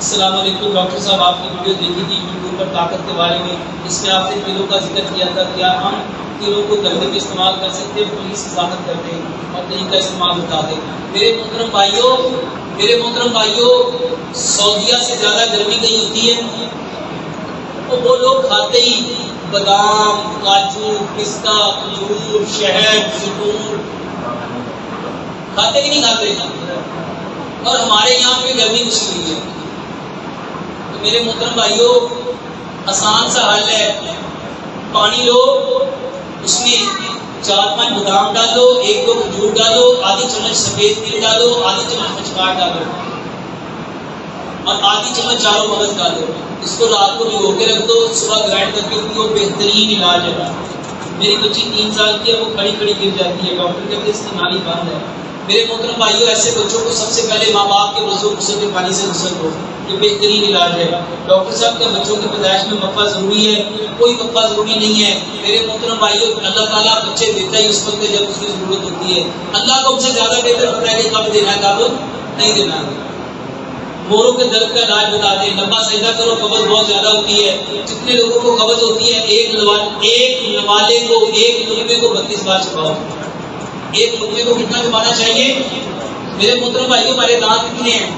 السلام علیکم ڈاکٹر صاحب، آپ کی ویڈیو دیکھی تھی یوٹیوب پر طاقت کے بارے میں، اس میں آپ نے تیلوں کا ذکر کیا تھا، کیا ہم تیلوں کو گردے میں استعمال کر سکتے ہیں؟ پولیس وضاحت کر دیں اور طریقہ استعمال بتا دیں۔ میرے محترم بھائیوں، سعودیہ سے زیادہ گرمی کہیں ہوتی ہے؟ تو وہ لوگ کھاتے ہی بادام، کاجو، پستہ، کھجور، شہد، زیتون کھاتے کہ نہیں کھاتے؟ اور ہمارے یہاں پہ گرمی کچھ ہوئی ہے۔ تو میرے محترم بھائیوں، آسان سا حل ہے، پانی لو، اس میں 4-5 بادام ڈالو، 1-2 کھجور ڈالو، آدھی چمچ سفید تل ڈالو، آدھی چمچ خشکار ڈالو اور آدھی چمچ چاروں مغز ڈالو۔ اس کو رات کو بھگو کے رکھ دو، صبح گرائنڈ کر کے پیو، بہترین علاج ہے۔ میری بچی 3 سال کی ہے، وہ کھڑی کھڑی گر جاتی ہے، ڈاکٹر کہتے ہیں اس کی نالی بند ہے۔ میرے محترم بھائیوں، ایسے بچوں کو سب سے پہلے ماں باپ کے وضو غسل کے پانی سے غسل دو، یہ بہترین علاج ہے۔ ڈاکٹر صاحب کا بچوں کی پیدائش میں وقفہ ضروری ہے؟ کوئی وقفہ ضروری نہیں ہے۔ میرے محترم بھائیوں، اللہ تعالیٰ بچے دیتا ہی اس وقت جب اس کی ضرورت ہوتی ہے۔ اللہ کو ہم سے زیادہ بہتر پتا ہے کہ کب دینا ہے کب نہیں دینا ہے۔ موروں کے درد کا علاج بتا دیں، لمبا سجدہ کرو، قبض بہت زیادہ ہوتی ہے۔ جتنے لوگوں کو قبض ہوتی ہے، ایک نوالے کو، ایک لقمے کو 32 بار چباؤ۔ ایک لقمے کو کتنا چبانا چاہیے؟ میرے محترم بھائیوں، ہمارے دانت کتنے ہیں؟